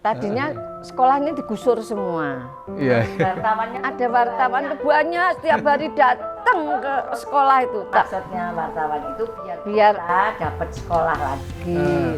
Tadinya sekolah ini digusur semua. Iya. Wartawannya ada wartawan banyak setiap hari datang ke sekolah itu. Maksudnya wartawan itu Biar kita dapat sekolah lagi.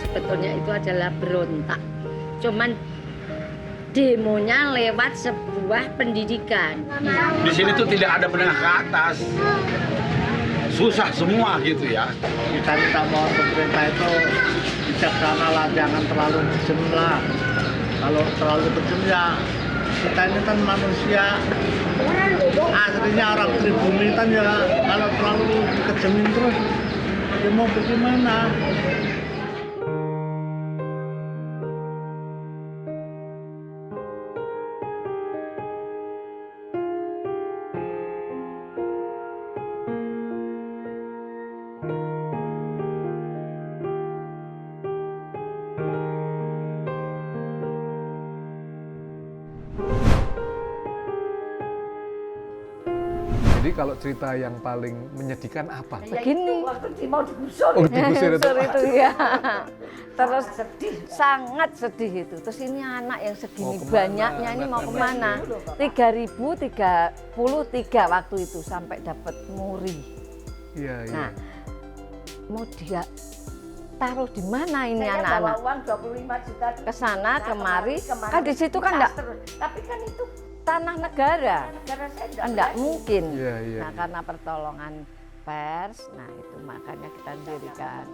Sebetulnya itu adalah berontak. Cuman demonya lewat sebuah pendidikan. Di sini tuh tidak ada menengah ke atas. Susah semua gitu ya. Kita minta mohon pemerintah itu bijaksana lah, jangan terlalu kejam lah. Kalau terlalu kejam ya kita ini kan manusia, aslinya orang pribumi kan ya, kalau terlalu dikejamin terus ya mau bagaimana? Jadi kalau cerita yang paling menyedihkan apa? Begini. Waktu mau digusur. Oh, digusur itu. itu ya. Terus sedih, sangat sedih itu. Terus ini anak yang segini banyaknya ini mau kemana? 3.033 waktu itu sampai dapat muri. Iya, iya. Nah, mau dia taruh di mana ini Saya anak-anak? bawa uang 25 juta Ke sana, kemari. kemari. Kan di situ kan enggak Terus. Tapi kan itu tanah negara. negara saya Enggak mungkin. Iya, iya. Nah, karena pertolongan pers, nah itu makanya kita dirikan.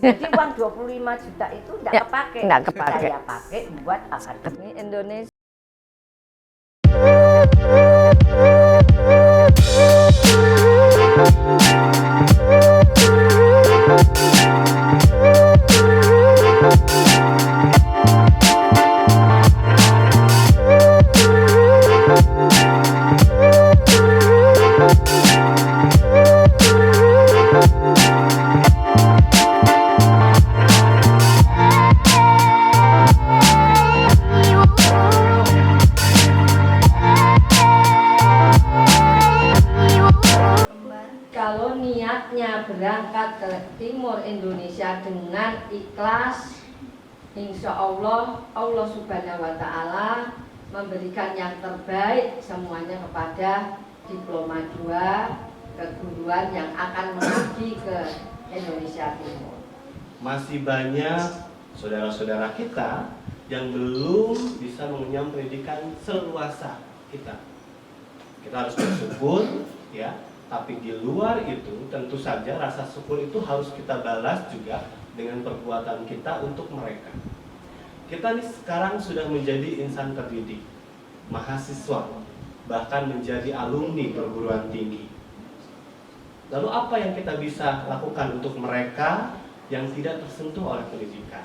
Jadi uang 25 juta itu enggak Ya, kepake. enggak kepake. Saya pakai buat akademi. Ini Indonesia. Kalau niatnya berangkat ke timur Indonesia dengan ikhlas, insya Allah, Allah Subhanahu wa Ta'ala memberikan yang terbaik semuanya kepada diploma 2 keguruan yang akan mengabdi ke Indonesia Timur. Masih banyak saudara-saudara kita yang belum bisa mengenyam pendidikan seluasa kita. Kita harus bersyukur, ya. Tapi di luar itu tentu saja rasa syukur itu harus kita balas juga dengan perbuatan kita untuk mereka. Kita nih sekarang sudah menjadi insan terdidik, mahasiswa, bahkan menjadi alumni perguruan tinggi. Lalu apa yang kita bisa lakukan untuk mereka yang tidak tersentuh oleh pendidikan?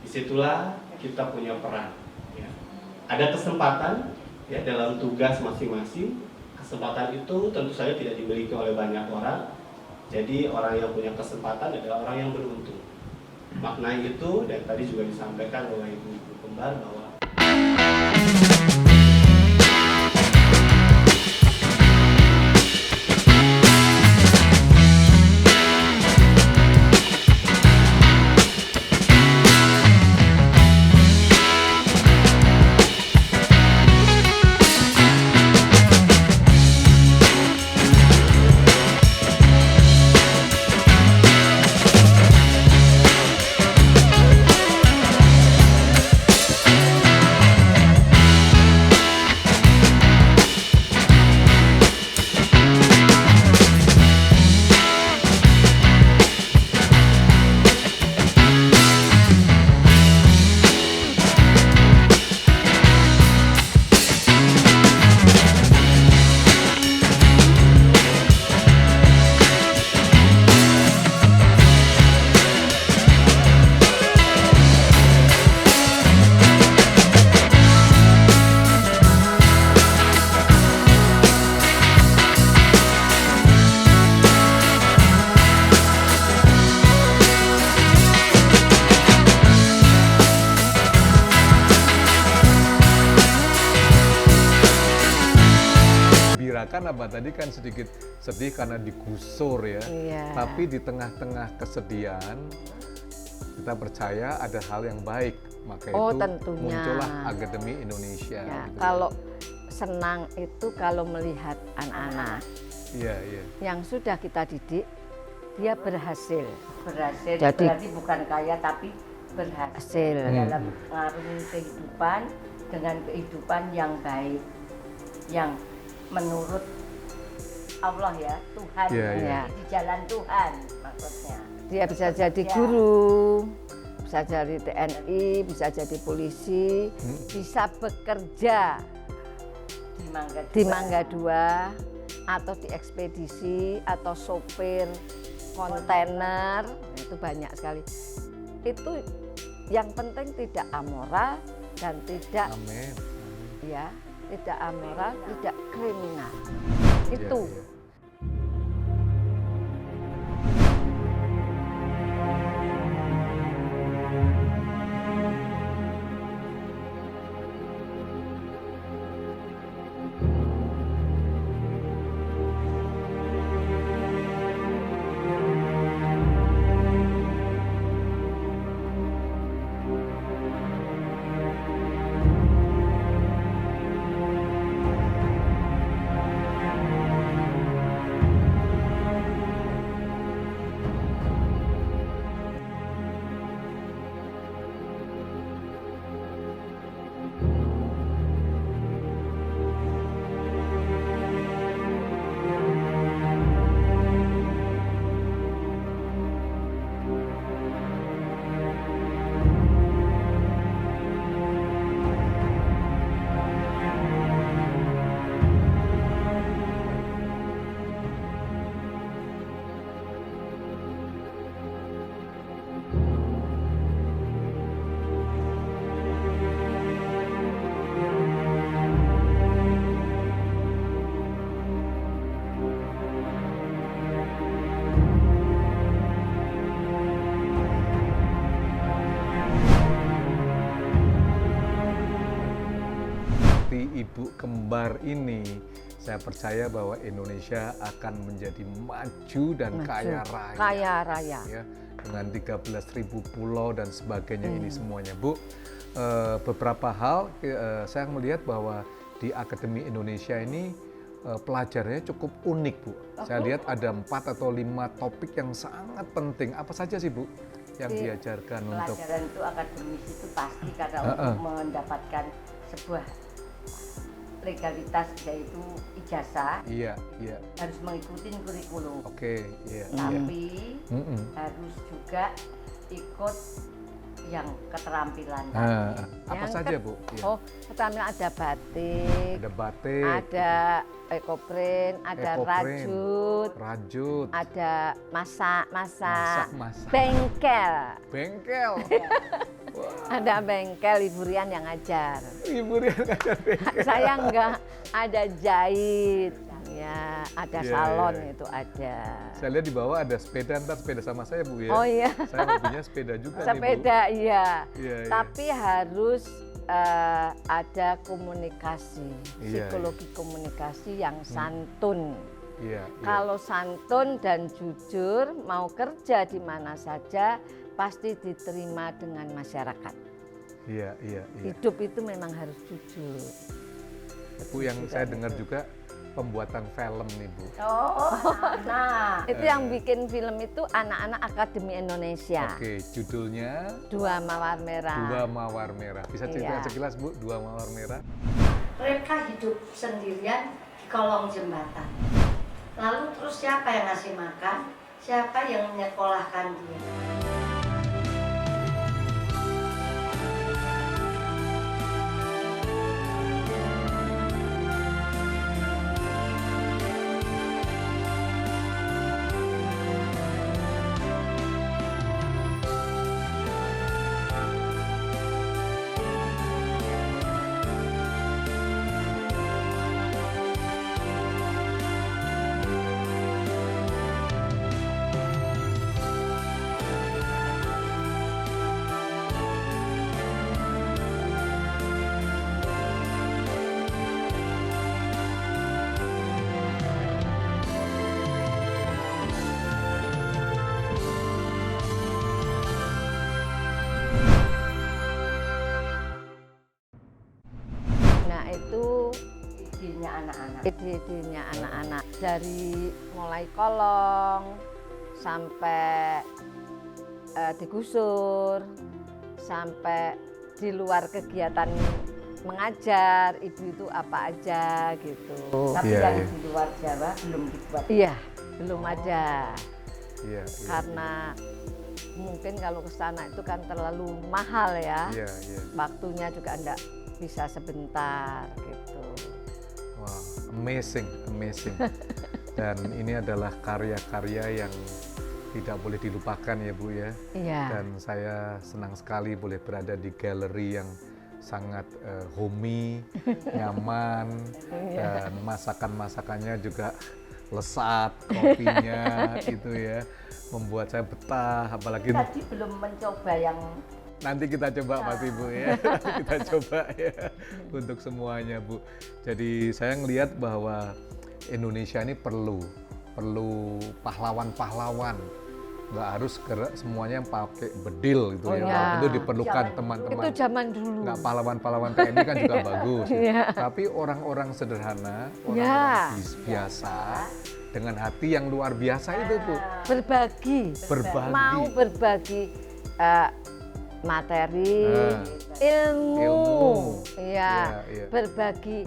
Disitulah kita punya peran. Ya. Ada kesempatan ya dalam tugas masing-masing. Kesempatan itu tentu saja tidak dimiliki oleh banyak orang. Jadi orang yang punya kesempatan adalah orang yang beruntung. Makna itu dan tadi juga disampaikan oleh ibu-ibu gambar bahwa Kan apa tadi kan sedikit sedih karena digusur ya. Iya. Tapi di tengah-tengah kesedihan kita percaya ada hal yang baik. Maka Oh, itu tentunya. muncullah Akademi Indonesia. Ya, gitu. kalau senang itu kalau melihat anak-anak Iya, iya. yang sudah kita didik, dia berhasil. Berhasil, Jadi- berarti bukan kaya tapi berhasil Hasil. dalam mengarungi kehidupan dengan kehidupan yang baik, yang menurut Allah ya, Tuhan, Iya, iya. di jalan Tuhan maksudnya. Dia bisa jadi Ya. guru, bisa jadi TNI, bisa jadi polisi, bisa bekerja di Mangga 2 atau di ekspedisi atau sopir kontainer, itu banyak sekali. Itu yang penting tidak amoral dan tidak Amin. ya, tidak amoral, tidak kriminal. Iya, Itu. iya. Ibu kembar ini, saya percaya bahwa Indonesia akan menjadi maju dan Maju, kaya raya. kaya raya. Ya, dengan 13.000 pulau dan sebagainya ini semuanya, Bu. Beberapa hal saya melihat bahwa di Akademi Indonesia ini pelajarannya cukup unik, Bu. Saya lihat ada 4 atau 5 topik yang sangat penting. Apa saja sih, Bu, yang Di diajarkan untuk Pelajaran itu akademis itu pasti karena untuk mendapatkan sebuah legalitas yaitu ijazah Iya, iya. harus mengikuti kurikulum. Oke, iya. iya. Tapi Mm-mm. harus juga ikut yang keterampilan Nah, tadi. apa Yang saja, Bu? Iya. Oh, pertama ada batik, Ada batik, ada ekoprint, ada ekoprint, rajut, rajut, ada masak, masak. bengkel. Bengkel. Ada bengkel, Ibu Rian yang ngajar. Ibu Rian ngajar bengkel. Saya enggak, ada jahit, ya, ada Iya, salon iya. itu ada. Saya lihat di bawah ada sepeda, ntar sepeda sama saya, Bu, ya. Oh iya, Saya hobinya sepeda juga nih, Bu. sepeda iya. Iya, iya. Tapi harus ada komunikasi, Iya, psikologi komunikasi yang santun. Iya, iya. Kalau santun dan jujur, mau kerja di mana saja pasti diterima dengan masyarakat. Iya, iya, iya. Hidup itu memang harus jujur. Bu, yang saya dengar juga pembuatan film nih Bu. Oh, nah itu yang bikin film itu anak-anak Akademi Indonesia. Oke, judulnya Dua Mawar Merah. Dua Mawar Merah. Bisa cerita Iya. sekilas Bu, Dua Mawar Merah? Mereka hidup sendirian di kolong jembatan. Lalu terus siapa yang ngasih makan? Siapa yang menyekolahkan dia? Nah itu Idenya anak-anak. ide-idenya anak-anak dari mulai kolong sampai digusur sampai di luar kegiatan mengajar ibu itu apa aja gitu. Tapi Iya, yang iya. di luar Jawa belum dibuat. Iya belum ada Iya, iya. karena mungkin kalau ke sana itu kan terlalu mahal ya. Iya, iya. Waktunya juga enggak bisa sebentar gitu. Wah, amazing, amazing. Dan ini adalah karya-karya yang tidak boleh dilupakan ya Bu ya. Iya. Dan saya senang sekali boleh berada di galeri yang sangat homey, nyaman, dan masakan-masakannya juga lesat, kopinya gitu ya, membuat saya betah. Apalagi Tadi belum mencoba yang nanti kita coba Mas Ibu ya, nanti kita coba ya untuk semuanya Bu. Jadi saya ngelihat bahwa Indonesia ini perlu pahlawan-pahlawan. Nggak harus semuanya pakai bedil gitu Oh ya. iya. Walaupun itu diperlukan Zaman teman-teman. Itu zaman dulu. Nggak pahlawan-pahlawan TNI kan juga bagus. Gitu. Iya. Tapi orang-orang sederhana, Ya. orang-orang biasa dengan hati yang luar biasa itu Bu. Berbagi. Berbagi. Mau berbagi materi, Nah. ilmu, Iya, iya. berbagi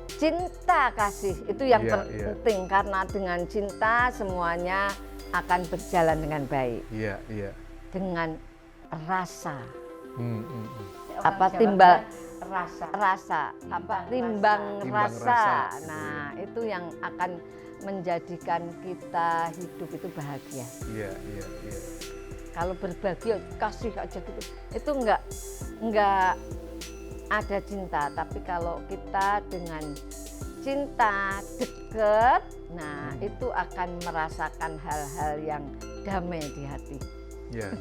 cinta kasih itu yang Iya, iya. penting karena dengan cinta semuanya akan berjalan dengan baik, Iya, iya. dengan rasa, Hmm, hmm, hmm. apa Jawa timbal bilang rasa. rasa, apa Timbang timbang rasa. rasa. Timbang rasa, Nah itu yang akan menjadikan kita hidup itu bahagia. Iya, iya, iya. Kalau berbagi kasih aja gitu itu enggak ada cinta, tapi kalau kita dengan cinta deket, nah itu akan merasakan hal-hal yang damai di hati. Ya,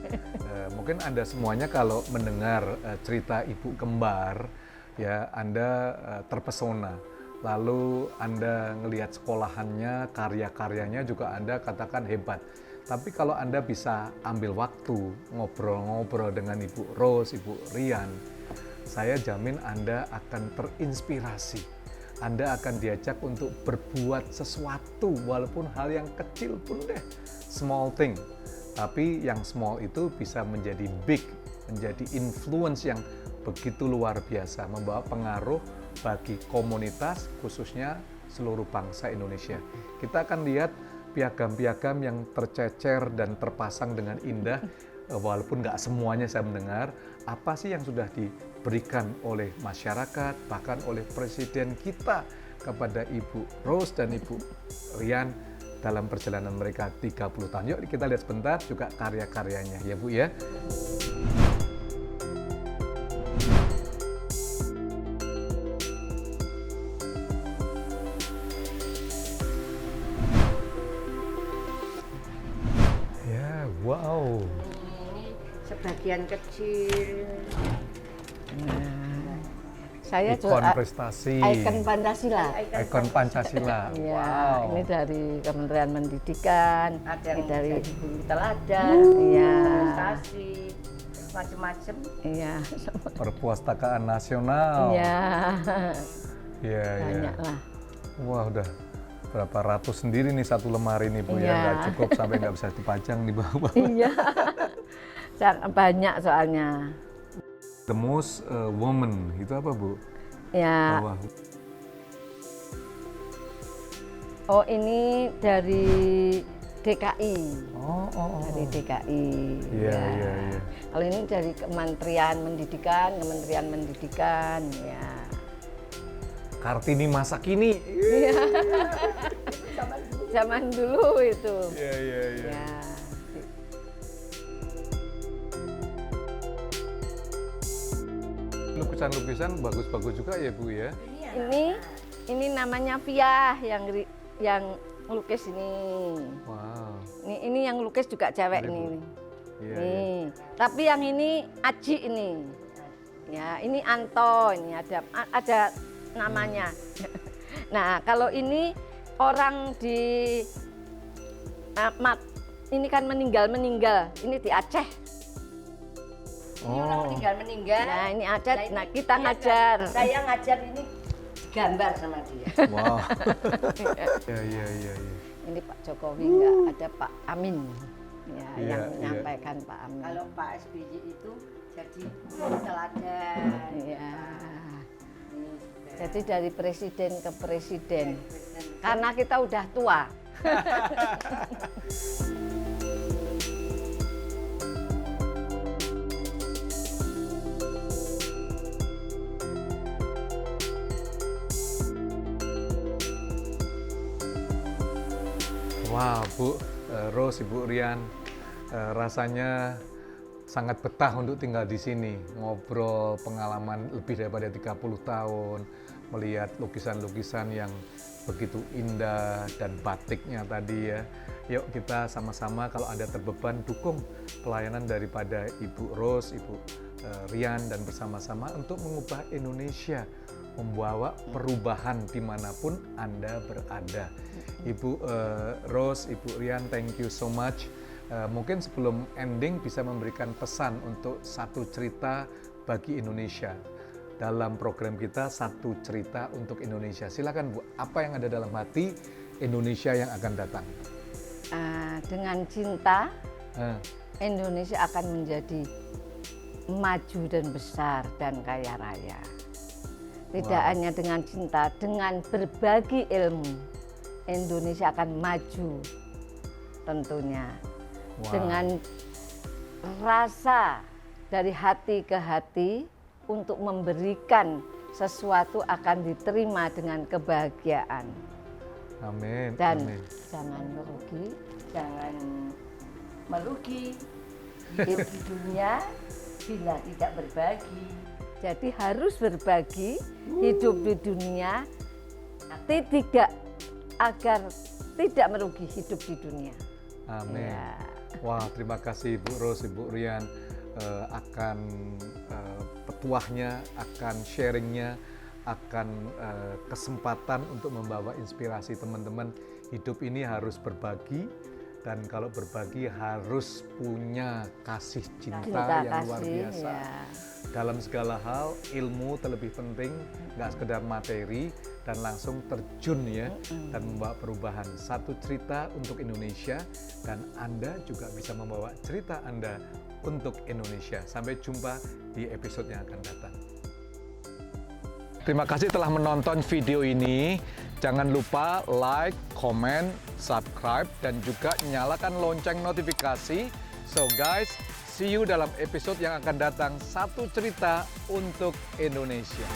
mungkin Anda semuanya kalau mendengar cerita ibu kembar, ya Anda terpesona. Lalu Anda ngelihat sekolahannya, karya-karyanya juga Anda katakan hebat. Tapi kalau Anda bisa ambil waktu ngobrol-ngobrol dengan Ibu Rose, Ibu Rian, saya jamin Anda akan terinspirasi. Anda akan diajak untuk berbuat sesuatu, walaupun hal yang kecil pun deh, small thing. Tapi yang small itu bisa menjadi big, menjadi influence yang begitu luar biasa, membawa pengaruh bagi komunitas, khususnya seluruh bangsa Indonesia. Kita akan lihat piagam-piagam yang tercecer dan terpasang dengan indah, walaupun nggak semuanya saya mendengar, apa sih yang sudah diberikan oleh masyarakat, bahkan oleh Presiden kita kepada Ibu Rose dan Ibu Rian dalam perjalanan mereka 30 tahun. Yuk kita lihat sebentar juga karya-karyanya ya Bu ya. Ya, wow. Sebagian kecil. Saya ikon juga prestasi. ikon Pancasila. Ikon Pancasila. Iya, Wow. ini dari Kementerian Pendidikan, Ada ini yang dari jadi guru teladan, Iya. prestasi, macam-macam. Iya, Perpustakaan Nasional. iya, Iya, iya. banyak lah. Wah, udah berapa ratus sendiri nih satu lemari nih Bu ya, Iya. nggak cukup sampai nggak bisa dipajang di bawah. Iya, sangat banyak soalnya. The most woman itu apa Bu? Ya, Bawah. oh ini dari DKI. Oh. Dari DKI. Iya, ya. iya, iya. Kalau ini dari Kementerian Pendidikan, ya. Kartini masa kini. Zaman dulu itu. Iya, iya, iya. Ya. Lukisan-lukisan bagus-bagus juga ya Bu ya. Ini namanya Via yang lukis ini. Wow. Ini yang lukis juga cewek Mari, Bu. ini. Iya, Nih. iya. Tapi yang ini Aji ini. Ya, ini Anto, ini ada namanya. Nah, kalau ini orang di ini kan meninggal. Ini di Aceh. Ini orang meninggal. Nah, ini Aceh. Nah, ini kita dia ngajar. Saya ngajar ini gambar sama dia. Wow. Iya, iya. Ini Pak Jokowi enggak, ada Pak Amin. Ya, Iya, yang iya. menyampaikan Pak Amin. Kalau Pak SBY itu jadi teladan. Iya. Ini, Jadi dari presiden ke presiden. Presiden. Karena kita udah tua. Wah, Bu Rose, Ibu Rian, rasanya sangat betah untuk tinggal di sini, ngobrol pengalaman lebih daripada 30 tahun, melihat lukisan-lukisan yang begitu indah dan batiknya tadi ya. Yuk kita sama-sama kalau ada terbeban dukung pelayanan daripada Ibu Rose, Ibu Rian dan bersama-sama untuk mengubah Indonesia, membawa perubahan dimanapun Anda berada. Ibu Rose, Ibu Rian, thank you so much. Mungkin sebelum ending bisa memberikan pesan untuk satu cerita bagi Indonesia. Dalam program kita Satu Cerita untuk Indonesia. Silakan Bu, apa yang ada dalam hati Indonesia yang akan datang? Dengan cinta, Indonesia akan menjadi maju dan besar dan kaya raya. Tidak hanya dengan cinta, dengan berbagi ilmu, Indonesia akan maju tentunya. Wow. Dengan rasa dari hati ke hati untuk memberikan sesuatu akan diterima dengan kebahagiaan. Amin. Dan Amin. jangan merugi, Jangan merugi hidup di dunia bila tidak berbagi. jadi harus berbagi hidup di dunia tidak agar tidak merugi hidup di dunia. Amin. Ya. Wah, terima kasih Ibu Rose, Ibu Rian akan petuahnya, akan sharingnya, akan kesempatan untuk membawa inspirasi teman-teman. Hidup ini harus berbagi dan kalau berbagi harus punya kasih cinta yang luar biasa. Ya. Dalam segala hal, ilmu terlebih penting, nggak sekedar materi dan langsung terjun ya dan membawa perubahan. Satu cerita untuk Indonesia dan Anda juga bisa membawa cerita Anda untuk Indonesia. Sampai jumpa di episode yang akan datang. Terima kasih telah menonton video ini. Jangan lupa like, comment, subscribe, dan juga nyalakan lonceng notifikasi. So guys, see you dalam episode yang akan datang. Satu cerita untuk Indonesia.